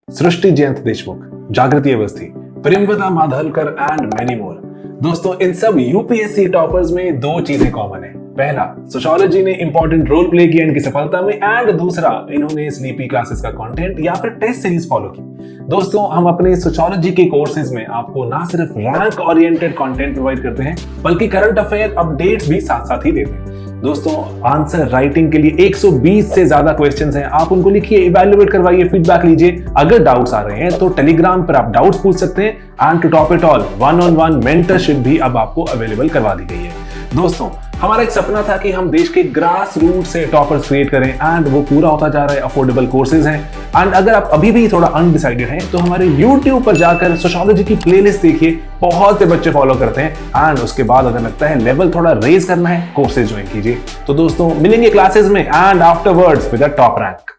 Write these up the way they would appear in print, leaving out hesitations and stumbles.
सृष्टि जयंत देशमुख, जागृति Awasthi, प्रेमवदा माधलकर and many more. दोस्तों, इन सब यूपीएससी टॉपर्स में दो चीजें कॉमन है। पहला, सोशियोलॉजी ने इंपॉर्टेंट रोल प्ले किया इनकी सफलता में, एंड दूसरा, इन्होंने स्लीपी क्लासेस का कंटेंट या फिर टेस्ट सीरीज फॉलो की। दोस्तों, हम अपने सोशियोलॉजी के कोर्सेज में आपको ना सिर्फ रैंक ओरिएंटेड कंटेंट प्रोवाइड करते हैं, बल्कि करंट अफेयर अपडेट्स भी साथ साथ ही देते हैं। दोस्तों, आंसर राइटिंग के लिए 120 से ज्यादा क्वेश्चंस हैं। आप उनको लिखिए, इवैल्यूएट करवाइए, फीडबैक लीजिए। अगर डाउट्स आ रहे हैं तो टेलीग्राम पर आप डाउट्स पूछ सकते हैं, and to top it all, one on one mentorship भी अब आपको अवेलेबल करवा दी गई है। दोस्तों, हमारा एक सपना था कि हम देश के ग्रास रूट से टॉपर्स क्रिएट करें, एंड वो पूरा होता जा रहा है। अफोर्डेबल कोर्सेज हैं, एंड अगर आप अभी भी थोड़ा अनडिसाइडेड हैं तो हमारे YouTube पर जाकर सोशियोलॉजी की प्लेलिस्ट देखिए। बहुत से बच्चे फॉलो करते हैं, एंड उसके बाद अगर लगता है लेवल थोड़ा रेज करना है, कोर्सेज ज्वाइन कीजिए। तो दोस्तों, मिलेंगे क्लासेस में and afterwards with a top rank.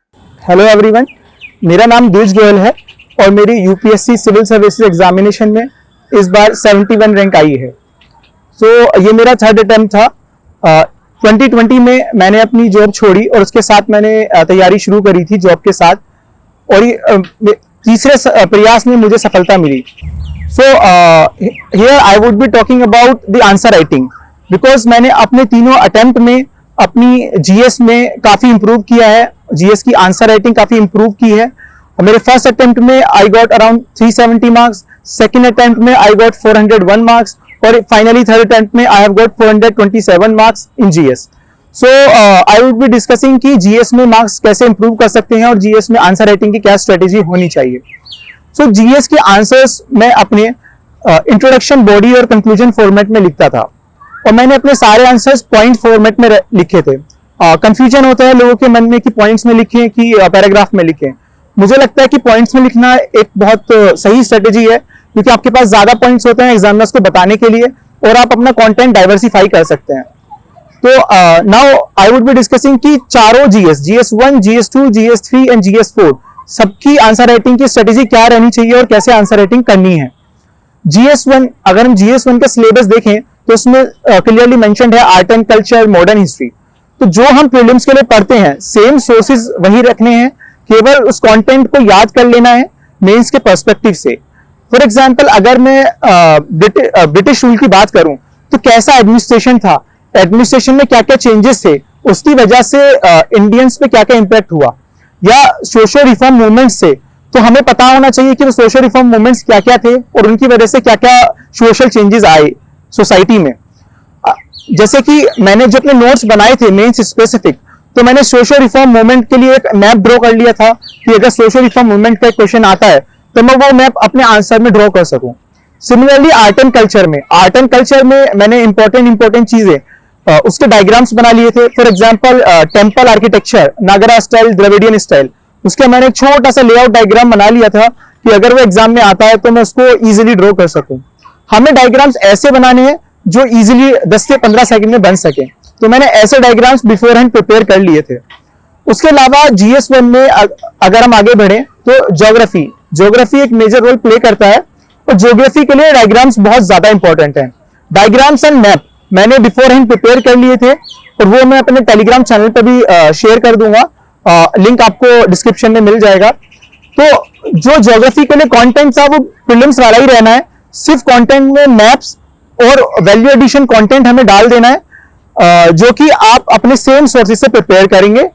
Hello everyone, मेरा नाम द्विज गोयल है और मेरी यूपीएससी सिविल सर्विसेज एग्जामिनेशन में इस बार 71 रैंक आई है। ये मेरा थर्ड अटेम्प्ट था। 2020 में मैंने अपनी जॉब छोड़ी और उसके साथ मैंने तैयारी शुरू करी थी जॉब के साथ, और ये तीसरे प्रयास में मुझे सफलता मिली। Here I would be talking about the answer writing, because मैंने अपने तीनों अटेम्प्ट में अपनी जीएस में काफी इंप्रूव किया है। जीएस की आंसर राइटिंग काफी इंप्रूव की है। मेरे फर्स्ट अटेम्प्ट में I got around 370 marks, second attempt में आई गॉट 401 मार्क्स, और फाइनली थर्ड अटेम्प्ट में I have got 427 marks in GS. I would be discussing कि जीएस में मार्क्स कैसे इंप्रूव कर सकते हैं और जीएस में आंसर राइटिंग की क्या स्ट्रेटेजी होनी चाहिए। जीएस के आंसर्स मैं अपने इंट्रोडक्शन, बॉडी और कंक्लूजन फॉर्मेट में लिखता था, और मैंने अपने सारे आंसर्स पॉइंट फॉर्मेट में लिखे थे। कंफ्यूजन होता है लोगों के मन में कि पॉइंट्स में लिखें कि पैराग्राफ में लिखें। मुझे लगता है कि पॉइंट्स में लिखना एक बहुत सही स्ट्रेटेजी है, क्योंकि आपके पास ज्यादा पॉइंट्स होते हैं एग्जामिनर्स को बताने के लिए, और आप अपना कंटेंट डाइवर्सिफाई कर सकते हैं। तो now I would be discussing कि चारों GS1, GS2, GS3 and GS4 सबकी आंसर राइटिंग की स्ट्रेटेजी क्या रहनी चाहिए और कैसे आंसर राइटिंग करनी है। GS1, अगर हम GS1 का सिलेबस देखें तो उसमें क्लियरली मेंशन्ड है art and culture, modern history. तो जो हम प्रीलिम्स के लिए पढ़ते हैं, सेम सोर्सेज वही रखने हैं, केवल उस कंटेंट को याद कर लेना है मेंस के पर्सपेक्टिव से। फॉर एग्जाम्पल, अगर मैं ब्रिटिश रूल की बात करूं तो कैसा एडमिनिस्ट्रेशन था, एडमिनिस्ट्रेशन में क्या क्या चेंजेस थे, उसकी वजह से इंडियंस पे क्या क्या इंपैक्ट हुआ, या सोशल रिफॉर्म मूवमेंट से, तो हमें पता होना चाहिए कि वो सोशल रिफॉर्म मूवमेंट्स क्या क्या थे और उनकी वजह से क्या क्या सोशल चेंजेस आए सोसाइटी में। जैसे कि मैंने जो अपने नोट्स बनाए थे मेंस स्पेसिफिक, तो मैंने सोशल रिफॉर्म मूवमेंट के लिए एक मैप ड्रॉ कर लिया था कि अगर सोशल रिफॉर्म मूवमेंट का क्वेश्चन आता है तो मैं वो मैप अपने आंसर में ड्रॉ कर सकूं। सिमिलरली आर्ट एंड कल्चर में मैंने इंपॉर्टेंट चीजें उसके डायग्राम्स बना लिए थे। For example, temple architecture, Nagara style, Dravidian style, उसका मैंने एक छोटा सा लेआउट डायग्राम बना लिया था कि अगर वो एग्जाम में आता है तो मैं उसको इजीली ड्रॉ कर सकूं। हमें डायग्राम्स ऐसे बनाने हैं जो इजीली 10 से 15 सेकंड में बन सके, तो मैंने ऐसे डायग्राम्स बिफोर हैंड प्रिपेयर कर लिए थे। उसके अलावा GS1 में अगर हम आगे बढ़े तो ज्योग्राफी एक मेजर रोल प्ले करता है, और ज्योग्राफी के लिए डायग्राम्स बहुत ज्यादा इंपॉर्टेंट हैं। डायग्राम्स एंड मैप मैंने बिफोर हैंड प्रिपेयर कर लिए थे, और वो मैं अपने टेलीग्राम चैनल पर भी शेयर कर दूंगा, लिंक आपको डिस्क्रिप्शन में मिल जाएगा। तो जो ज्योग्राफी के लिए कंटेंट था वो प्रीलिम्स वाला ही रहना है, सिर्फ कंटेंट में मैप्स और वैल्यू एडिशन कंटेंट हमें डाल देना है, जो कि आप अपने सेम सोर्सेज से प्रिपेयर करेंगे।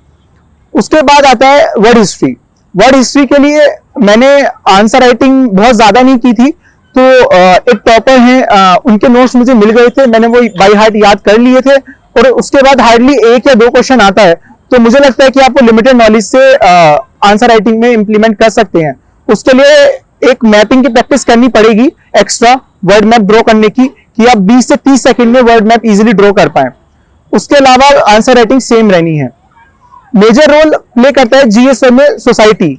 उसके बाद आता है वर्ड हिस्ट्री के लिए मैंने आंसर राइटिंग बहुत ज्यादा नहीं की थी, तो एक टॉपर हैं, उनके नोट्स मुझे मिल गए थे, मैंने वो बाय हार्ट याद कर लिए थे, और उसके बाद हार्डली 1 या 2 क्वेश्चन आता है। तो मुझे लगता है कि आप लिमिटेड नॉलेज से आंसर राइटिंग में इंप्लीमेंट कर सकते हैं। उसके लिए एक मैपिंग की प्रैक्टिस करनी पड़ेगी, एक्स्ट्रा वर्ड मैप ड्रॉ करने की, कि आप 20 से 30 सेकंड में वर्ड मैप इजीली ड्रॉ कर पाए। उसके अलावा आंसर राइटिंग सेम रहनी है। मेजर रोल प्ले करता है GS1 में सोसाइटी।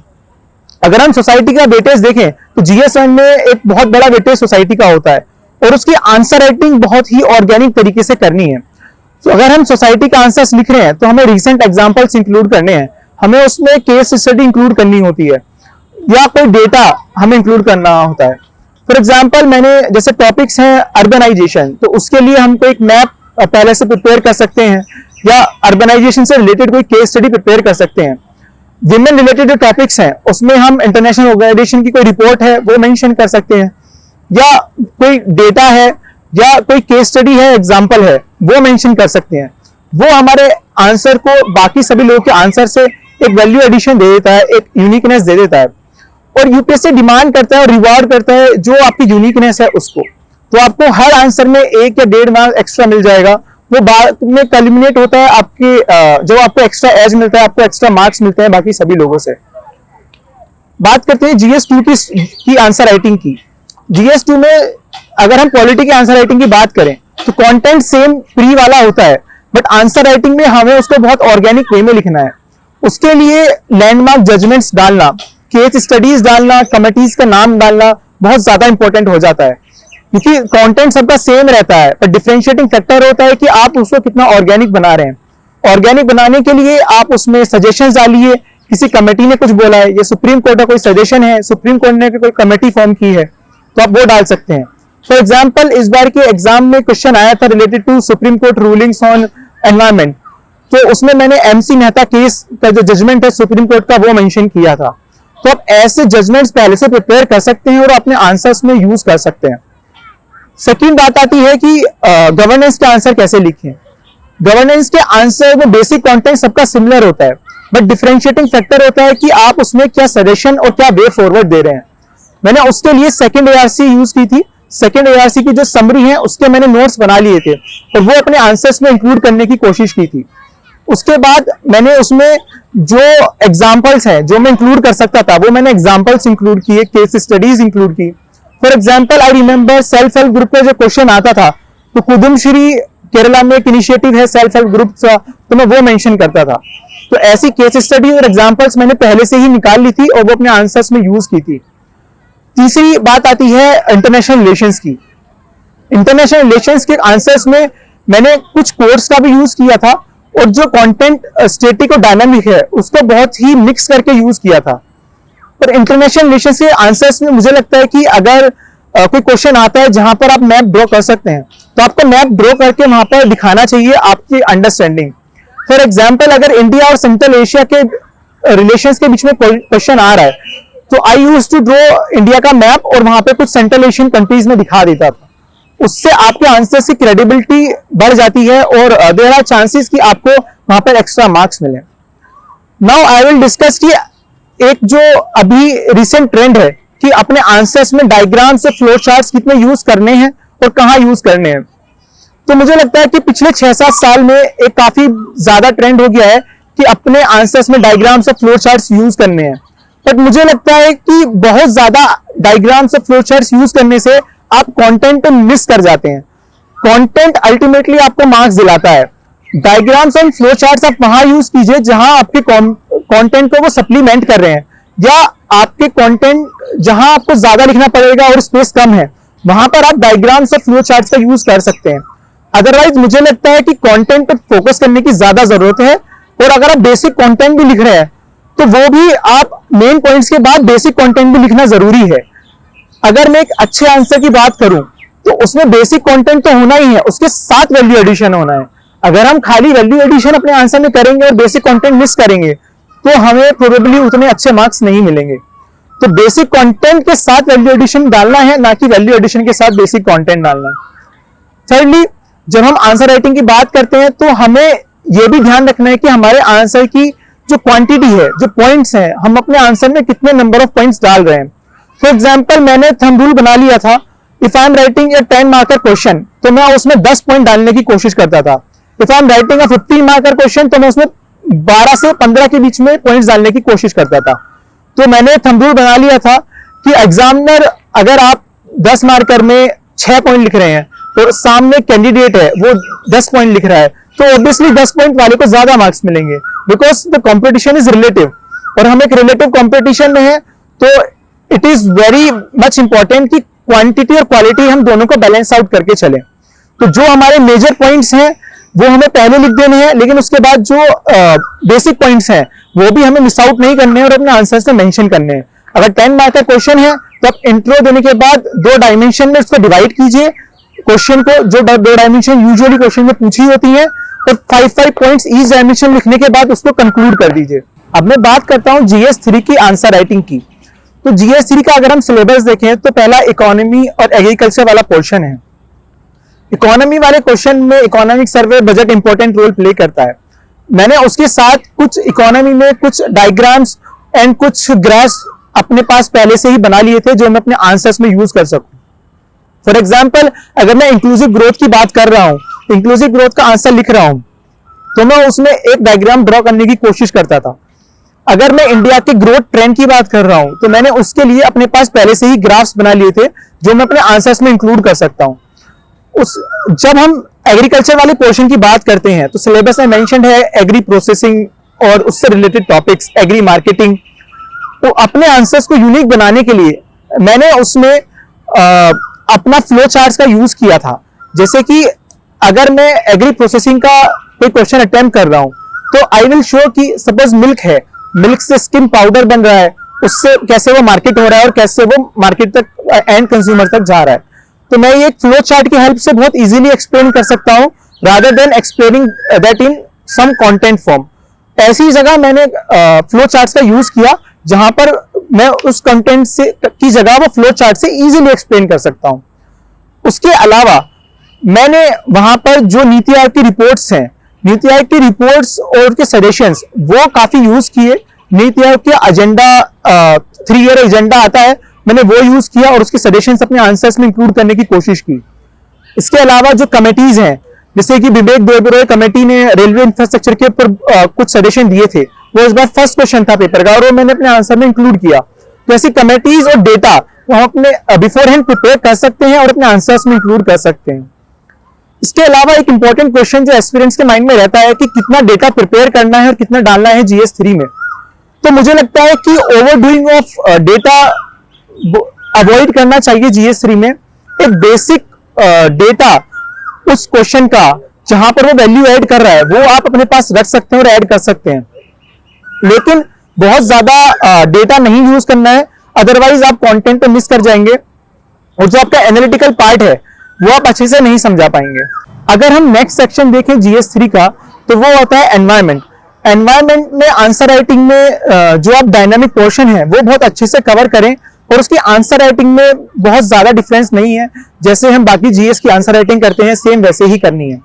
अगर हम सोसाइटी का वेटेज देखें तो GS1 में एक बहुत बड़ा वेटेज सोसाइटी का होता है, और उसकी आंसर राइटिंग बहुत ही ऑर्गेनिक तरीके से करनी है। तो अगर हम सोसाइटी का आंसर्स लिख रहे हैं तो हमें रिसेंट एग्जांपल्स इंक्लूड करने हैं, हमें उसमें केस स्टडी इंक्लूड करनी होती है, या कोई डेटा हमें इंक्लूड करना होता है। फॉर एग्जाम्पल, मैंने जैसे टॉपिक्स हैं अर्बनाइजेशन, तो उसके लिए हमको एक मैप पहले से प्रिपेयर कर सकते हैं, या अर्बनाइजेशन से रिलेटेड कोई केस स्टडी प्रिपेयर कर सकते हैं। विमेन रिलेटेड जो टॉपिक्स हैं उसमें हम इंटरनेशनल ऑर्गेनाइजेशन की कोई रिपोर्ट है वो मेंशन कर सकते हैं, या कोई डेटा है या कोई केस स्टडी है, एग्जांपल है, वो मेंशन कर सकते हैं। वो हमारे आंसर को बाकी सभी लोगों के आंसर से एक वैल्यू एडिशन दे देता है, एक यूनिकनेस दे देता है। और यूपीएससी डिमांड करता है और रिवॉर्ड करता है जो आपकी यूनिकनेस है उसको। तो आपको हर आंसर में 1 या 1.5 मार्क्स एक्स्ट्रा मिल जाएगा। वो बाद में कल्मिनेट होता है आपके जो आपको एक्स्ट्रा एज मिलता है, आपको एक्स्ट्रा मार्क्स मिलते हैं बाकी सभी लोगों से। बात करते हैं जीएस 2 की आंसर राइटिंग की। जीएस 2 में अगर हम पॉलिटी की आंसर राइटिंग की बात करें तो कंटेंट सेम प्री वाला होता है, बट आंसर राइटिंग में हमें उसको बहुत ऑर्गेनिक वे में लिखना है। उसके लिए लैंडमार्क जजमेंट्स डालना, केस स्टडीज डालना, कमिटीज का नाम डालना बहुत ज्यादा इंपॉर्टेंट हो जाता है, क्योंकि कंटेंट सबका सेम रहता है, पर डिफरेंशिएटिंग फैक्टर होता है कि आप उसको कितना ऑर्गेनिक बना रहे हैं। ऑर्गेनिक बनाने के लिए आप उसमें सजेशंस डालिए, किसी कमेटी ने कुछ बोला है, ये सुप्रीम कोर्ट का कोई सजेशन है, सुप्रीम कोर्ट ने कोई कमेटी फॉर्म की है, तो आप वो डाल सकते हैं। फॉर एग्जाम्पल इस बार के एग्जाम में क्वेश्चन आया था related to Supreme Court rulings on environment, तो उसमें मैंने एमसी मेहता केस का जो जजमेंट है सुप्रीम कोर्ट का वो मेंशन किया था। तो आप ऐसे जजमेंट्स पहले से प्रिपेयर कर सकते हैं और अपने आंसर्स में यूज कर सकते हैं। सेकंड बात आती है कि गवर्नेंस के आंसर कैसे लिखें। गवर्नेंस के आंसर में बेसिक कंटेंट सबका सिमिलर होता है, बट डिफरेंशिएटिंग फैक्टर होता है कि आप उसमें क्या सजेशन और क्या वे फॉरवर्ड दे रहे हैं। मैंने उसके लिए सेकंड एआरसी यूज की थी। सेकंड एआरसी की जो समरी है उसके मैंने नोट्स बना लिए थे और वो अपने आंसर्स में इंक्लूड करने की कोशिश की थी। उसके बाद मैंने उसमें जो एग्जाम्पल्स हैं जो मैं इंक्लूड कर सकता था वो मैंने एग्जाम्पल्स इंक्लूड किए, केस स्टडीज इंक्लूड की। For example I remember self help group में जो क्वेश्चन आता था, तो कुदुमश्री केरला में एक इनिशिएटिव है सेल्फ हेल्प ग्रुप का, तो मैं वो मेंशन करता था। तो ऐसी केस स्टडी और एग्जाम्पल्स मैंने पहले से ही निकाल ली थी और वो अपने आंसर्स में यूज की थी। तीसरी बात आती है इंटरनेशनल रिलेशंस की। इंटरनेशनल रिलेशंस के आंसर्स में मैंने कुछ कोर्स का भी यूज किया था और जो कंटेंट स्टैटिक और डायनामिक है उसको बहुत ही मिक्स करके यूज किया था। पर इंटरनेशनल रिलेशंस के आंसर्स में मुझे लगता है कि अगर कोई क्वेश्चन आता है जहां पर आप मैप ड्रॉ कर सकते हैं, तो आपको मैप ड्रॉ करके वहां पर दिखाना चाहिए आपकी अंडरस्टैंडिंग। फॉर एग्जाम्पल अगर इंडिया और सेंट्रल एशिया के रिलेशंस के बीच में क्वेश्चन आ रहा है, तो आई यूज टू ड्रॉ इंडिया का मैप और वहां पे कुछ सेंट्रल एशियन कंट्रीज में दिखा देता था। उससे आपके आंसर की क्रेडिबिलिटी बढ़ जाती है और देयर आर चांसेस कि आपको वहां पर एक्स्ट्रा मार्क्स मिले। नाउ आई विल डिस्कस कि एक जो अभी रिसेंट ट्रेंड है कि अपने आंसर्स में डायग्राम से फ्लो चार्ट्स कितने यूज करने हैं और कहां यूज करने हैं। तो मुझे लगता है कि पिछले 6-7 साल में एक काफी ज्यादा ट्रेंड हो गया है कि अपने आंसर्स में डायग्राम से फ्लो चार्ट्स यूज करने हैं। बट मुझे लगता है कि बहुत ज्यादा डायग्राम से फ्लो चार्ट्स यूज करने से आप कंटेंट को मिस कर जाते हैं। कंटेंट अल्टीमेटली आपको मार्क्स दिलाता है। डायग्राम्स एंड फ्लो चार्ट्स आप वहां यूज कीजिए जहां आपके कंटेंट को वो सप्लीमेंट कर रहे हैं, या आपके कंटेंट जहां आपको ज्यादा लिखना पड़ेगा और स्पेस कम है, वहां पर आप डायग्राम्स और फ्लो चार्ट्स का यूज कर सकते हैं। अदरवाइज मुझे लगता है कि कंटेंट पर फोकस करने की ज्यादा जरूरत है, और अगर आप बेसिक कंटेंट भी लिख रहे हैं तो वो भी आप मेन पॉइंट्स के बाद बेसिक कंटेंट भी लिखना जरूरी है। अगर मैं एक अच्छे आंसर की बात करूं तो उसमें बेसिक कंटेंट तो होना ही है, उसके साथ वैल्यू एडिशन होना है। अगर हम खाली वैल्यू एडिशन अपने आंसर में करेंगे और बेसिक कंटेंट मिस करेंगे तो हमें प्रोबेबली उतने अच्छे मार्क्स नहीं मिलेंगे। तो बेसिक कंटेंट के साथ वैल्यू एडिशन डालना है, ना कि वैल्यू एडिशन के साथ बेसिक कंटेंट डालना है। थर्डली, जब हम आंसर राइटिंग की बात करते हैं तो हमें यह भी ध्यान रखना है कि हमारे आंसर की जो क्वांटिटी है, जो पॉइंट्स हैं, हम अपने आंसर में कितने नंबर ऑफ पॉइंट्स डाल रहे हैं। फॉर एग्जाम्पल मैंने थंब रूल बना लिया था, if I am writing a 10 marker question तो मैं उसमें 10 पॉइंट डालने की कोशिश करता था। If I am writing a 15 marker question तो मैं उसमें 12 से 15 के बीच में पॉइंट्स डालने की कोशिश करता था। तो मैंने थंब रूल बना लिया था कि एग्जामिनर अगर आप 10 मार्कर में 6 पॉइंट लिख रहे हैं और सामने कैंडिडेट है वो 10 पॉइंट लिख रहा है, तो ऑब्वियसली 10 पॉइंट वाले को ज्यादा मार्क्स मिलेंगे, because the competition is relative, और हम एक रिलेटिव कॉम्पिटिशन में है। तो it is very much important कि क्वांटिटी और क्वालिटी हम दोनों को बैलेंस आउट करके चलें। तो जो हमारे मेजर पॉइंट्स हैं वो हमें पहले लिख देने हैं, लेकिन उसके बाद जो बेसिक पॉइंट्स हैं वो भी हमें मिस आउट नहीं करने हैं और अपने आंसर्स में मेंशन करने हैं। अगर 10 मार्क का क्वेश्चन है तो आप इंट्रो देने के बाद 2 डायमेंशन में उसको डिवाइड कीजिए क्वेश्चन को, जो 2 डायमेंशन यूजुअली क्वेश्चन में पूछी होती हैं, और 5-5 पॉइंट्स ईच डायमेंशन लिखने के बाद उसको कंक्लूड कर दीजिए। अब मैं बात करता हूं GS3 की आंसर राइटिंग की। तो GS3 का अगर हम सिलेबस देखें तो पहला इकोनॉमी और एग्रीकल्चर वाला पोर्शन है। इकोनॉमी वाले क्वेश्चन में economic survey budget important role play करता है। मैंने उसके साथ कुछ इकोनॉमी में कुछ डायग्राम्स एंड कुछ ग्राफ्स अपने पास पहले से ही बना लिए थे जो मैं अपने आंसर्स में यूज कर सकूं। फॉर एग्जाम्पल, अगर मैं इंक्लूसिव ग्रोथ की बात कर रहा हूं, इंक्लूसिव ग्रोथ का आंसर लिख रहा हूं, तो मैं उसमें एक डायग्राम ड्रॉ करने की कोशिश करता था। अगर मैं इंडिया के ग्रोथ ट्रेंड की बात कर रहा हूं तो मैंने उसके लिए अपने पास पहले से ही ग्राफ्स बना लिए थे जो मैं अपने आंसर्स में इंक्लूड कर सकता हूं। जब हम एग्रीकल्चर वाले पोर्शन की बात करते हैं तो सिलेबस में मेंशन्ड है एग्री प्रोसेसिंग और उससे रिलेटेड टॉपिक्स, एग्री मार्केटिंग। तो अपने आंसर्स को यूनिक बनाने के लिए मैंने उसमें अपना फ्लो चार्ट्स का यूज किया था। जैसे कि अगर मैं एग्री प्रोसेसिंग का कोई क्वेश्चन अटेम्प्ट कर रहा हूं तो आई विल शो कि सपोज मिल्क है, मिल्क से स्किम पाउडर बन रहा है, उससे कैसे वो मार्केट हो रहा है और कैसे वो मार्केट तक एंड कंज्यूमर तक जा रहा है। तो मैं ये एक फ्लो चार्ट की हेल्प से बहुत इजीली एक्सप्लेन कर सकता हूं rather than explaining that in some content form. ऐसी जगह मैंने फ्लो चार्ट्स का यूज किया जहां पर मैं उस कंटेंट से की जगह वो फ्लो चार्ट से इजीली एक्सप्लेन कर सकता हूं। उसके अलावा मैंने वहां पर जो नीति आयोग की रिपोर्ट्स हैं, नीति आयोग की रिपोर्ट्स और उसके सजेशंस वो काफी यूज किए। नीति आयोग के एजेंडा 3 ईयर एजेंडा आता है, मैंने वो यूज किया और उसके सजेशंस अपने आंसर्स में इंक्लूड करने की कोशिश की। इसके अलावा जो कमेटीज हैं, जैसे कि विवेक देबरॉय कमेटी ने रेलवे इंफ्रास्ट्रक्चर के ऊपर कुछ सजेशन दिए थे, वो इस बार फर्स्ट क्वेश्चन था पेपर का और वो मैंने अपने आंसर में इंक्लूड किया। तो ऐसी कमेटीज और डेटा हम अपने बिफोर हैंड प्रिपेयर कर सकते हैं और अपने आंसर्स में इंक्लूड कर सकते हैं। इसके अलावा एक इंपॉर्टेंट क्वेश्चन जो एस्पिरेंट्स के माइंड में रहता है कि कितना डेटा प्रिपेयर करना है और कितना डालना है GS3 में। तो मुझे लगता है कि ओवरडूइंग ऑफ डेटा अवॉइड करना चाहिए GS3 में। एक बेसिक डेटा उस क्वेश्चन का जहां पर वो वैल्यू ऐड कर रहा है वो आप अपने पास रख सकते हैं और ऐड कर सकते हैं, लेकिन बहुत ज्यादा डेटा नहीं यूज करना है, अदरवाइज आप कंटेंट पे मिस कर जाएंगे और जो आपका एनालिटिकल पार्ट है वो आप अच्छे से नहीं समझा पाएंगे। अगर हम नेक्स्ट सेक्शन देखें GS3 का तो वो होता है एनवायरमेंट। एनवायरमेंट में आंसर राइटिंग में जो आप डायनामिक पोर्शन है वो बहुत अच्छे से कवर करें और उसकी आंसर राइटिंग में बहुत ज्यादा डिफरेंस नहीं है, जैसे हम बाकी GS की आंसर राइटिंग करते हैं सेम वैसे ही करनी है।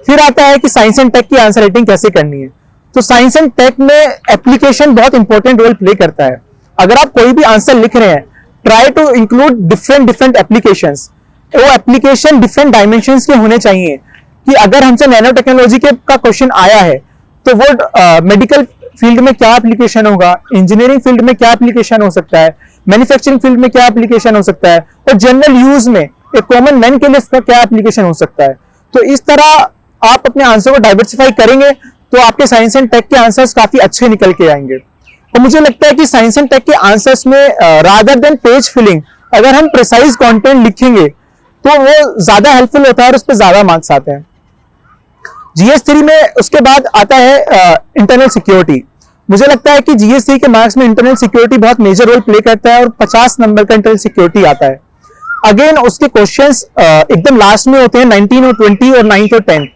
फिर आता है कि साइंस एंड टेक की आंसर राइटिंग कैसे करनी है। तो साइंस एंड टेक में एप्लीकेशन बहुत इंपॉर्टेंट रोल प्ले करता है। अगर आप कोई भी आंसर लिख रहे हैं, try to include different applications. वो एप्लीकेशन डिफरेंट डायमेंशंस के होने चाहिए कि अगर हमसे नैनो टेक्नोलॉजी का क्वेश्चन आया है तो वो मेडिकल फील्ड में क्या एप्लीकेशन होगा, इंजीनियरिंग फील्ड में क्या एप्लीकेशन हो सकता है, मैन्युफैक्चरिंग फील्ड में क्या एप्लीकेशन हो सकता है और जनरल यूज में एक कॉमन मैन के लिए इसका क्या एप्लीकेशन हो सकता है। तो इस तरह आप अपने आंसर को डाइवर्सिफाई करेंगे तो आपके साइंस एंड टेक के आंसर्स काफी अच्छे निकल के आएंगे। और मुझे लगता है कि साइंस एंड टेक के आंसर्स में रादर देन पेज फिलिंग अगर हम प्रिसाइज कंटेंट लिखेंगे तो वो ज्यादा हेल्पफुल होता है और उस पर ज्यादा मार्क्स आते हैं। GS3 में उसके बाद आता है इंटरनल सिक्योरिटी। मुझे लगता है कि GS3 के मार्क्स में इंटरनल सिक्योरिटी बहुत मेजर रोल प्ले करता है और 50 नंबर का इंटरनल सिक्योरिटी आता है। अगेन उसके क्वेश्चंस एकदम लास्ट में होते हैं, 19 और 20 और 9 और 10।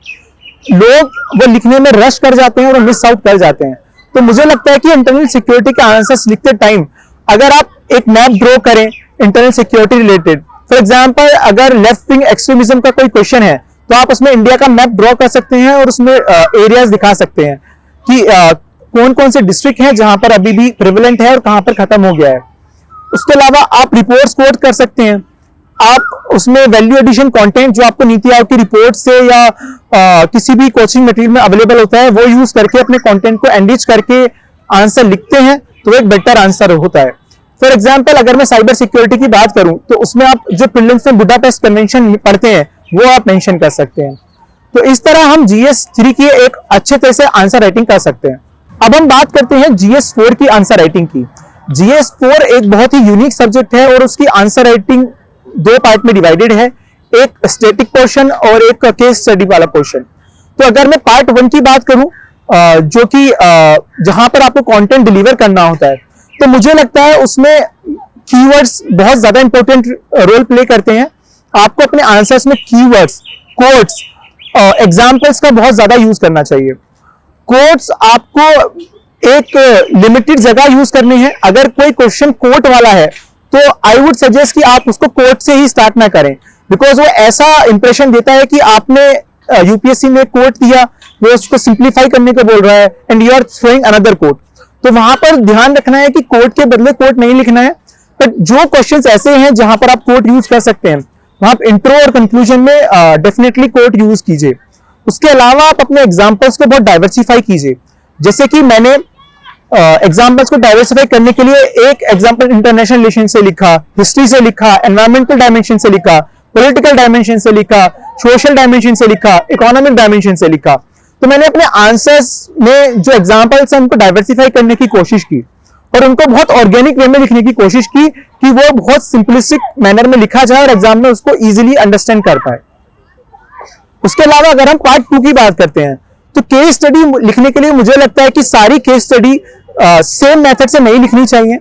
लोग वो लिखने में रश कर जाते हैं और मिस आउट कर जाते हैं। तो मुझे लगता है कि इंटरनल सिक्योरिटी के आंसर्स लिखते टाइम अगर आप एक मैप ड्रॉ करें internal security related, for example अगर लेफ्ट विंग एक्सट्रीमिज्म का कोई क्वेश्चन है तो आप उसमें इंडिया का मैप ड्रॉ कर सकते हैं और उसमें एरियाज दिखा सकते हैं कि कौन कौन से डिस्ट्रिक्ट हैं जहां पर अभी भी प्रिवेलेंट है और कहां पर खत्म हो गया है। उसके अलावा आप रिपोर्ट्स कोट कर सकते हैं। आप उसमें वैल्यू एडिशन कंटेंट जो आपको नीति आयोग की रिपोर्ट से या किसी भी कोचिंग मटेरियल में अवेलेबल होता है वो यूज करके अपने कंटेंट को एनरिच करके आंसर लिखते हैं तो एक बेटर आंसर होता है। फॉर एग्जाम्पल अगर मैं साइबर सिक्योरिटी की बात करूं तो उसमें आप जो प्रीलिम्स में बुडापेस्ट कन्वेंशन पढ़ते हैं वो आप मेंशन कर सकते हैं। तो इस तरह हम GS3 की एक अच्छे तरह से आंसर राइटिंग कर सकते हैं। अब हम बात करते हैं GS4 की आंसर राइटिंग की। GS4 एक बहुत ही यूनिक सब्जेक्ट है और उसकी आंसर राइटिंग 2 पार्ट में डिवाइडेड है, एक स्टैटिक पोर्शन और एक केस स्टडी वाला पोर्शन। तो अगर मैं पार्ट 1 की बात करूं जो कि जहां पर आपको कंटेंट डिलीवर करना होता है, तो मुझे लगता है उसमें कीवर्ड्स बहुत ज्यादा इंपॉर्टेंट रोल प्ले करते हैं। आपको अपने आंसर्स में कीवर्ड्स, कोट्स, एग्जाम्पल्स का बहुत ज्यादा यूज करना चाहिए। कोट्स आपको एक लिमिटेड जगह यूज करने हैं। अगर कोई क्वेश्चन कोट वाला है तो आई वुड सजेस्ट कि आप उसको कोट से ही स्टार्ट ना करें, बिकॉज वो ऐसा इंप्रेशन देता है कि आपने यूपीएससी में कोट दिया, वो उसको सिंप्लीफाई करने को बोल रहा है and you are throwing another quote. तो वहां पर ध्यान रखना है कि कोट के बदले कोट नहीं लिखना है, बट जो क्वेश्चंस ऐसे हैं जहां पर आप कोट यूज कर सकते हैं वहां आप इंट्रो और कंक्लूजन में डेफिनेटली कोट यूज कीजिए। उसके अलावा आप अपने एग्जाम्पल्स को बहुत डाइवर्सिफाई कीजिए। जैसे कि मैंने एग्जाम्पल्स को डाइवर्सिफाई करने के लिए एक एग्जाम्पल इंटरनेशनल रिलेशन से लिखा, हिस्ट्री से लिखा, एनवायरमेंटल डायमेंशन से लिखा, पॉलिटिकल डायमेंशन से लिखा, सोशल डायमेंशन से लिखा, इकोनॉमिक डायमेंशन से लिखा। तो मैंने अपने आंसर्स में जो एग्जाम्पल्स हैं उनको डाइवर्सिफाई करने की कोशिश की और उनको बहुत ऑर्गेनिक वे में लिखने की कोशिश की कि वो बहुत सिंपलिस्टिक मैनर में लिखा जाए और एग्जाम में उसको इजीली अंडरस्टैंड कर पाए। उसके अलावा अगर हम पार्ट 2 की बात करते हैं तो केस स्टडी लिखने के लिए मुझे लगता है कि सारी केस स्टडी सेम मेथड से नहीं लिखनी चाहिए,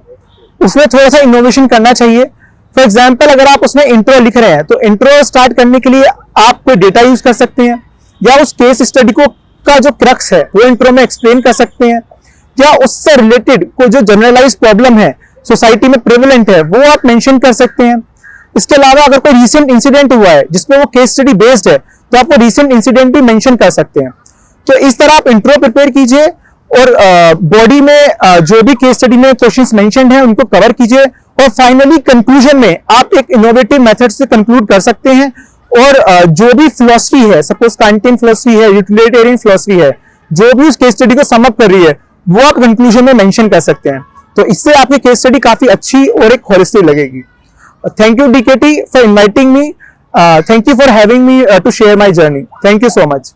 उसमें थोड़ा सा इनोवेशन करना चाहिए। फॉर एग्जाम्पल अगर आप उसमें इंट्रो लिख रहे हैं तो इंट्रो स्टार्ट करने के लिए आप कोई डेटा यूज कर सकते हैं या उस केस स्टडी को का जो क्रक्स है वो इंट्रो में एक्सप्लेन कर सकते हैं, या उससे रिलेटेड कोई जो जनरलाइज प्रॉब्लम है सोसाइटी में प्रेवलेंट है वो आप मेंशन कर सकते हैं। इसके अलावा अगर कोई रीसेंट इंसिडेंट हुआ है जिसमें वो केस स्टडी बेस्ड है तो आप वो रीसेंट इंसिडेंट भी मेंशन कर सकते हैं। तो इस तरह आप इंट्रो प्रिपेयर कीजिए और बॉडी में जो भी केस स्टडी में क्वेश्चंस मेंशन्ड हैं उनको कवर कीजिए और फाइनली कंक्लूजन में आप एक इनोवेटिव मेथड से कंक्लूड कर सकते हैं। और जो भी फिलॉसफी है, सपोज कांटियन फिलॉसफी है, यूटिलिटेरियन फिलॉसफी है, जो भी उस केस स्टडी को सम अप कर रही है वो आप कंक्लूजन में मेंशन कर सकते हैं। तो इससे आपकी केस स्टडी काफी अच्छी और एक होलिस्टिक लगेगी। Thank you DKT for inviting me, thank you for having me to share my journey. Thank you so much.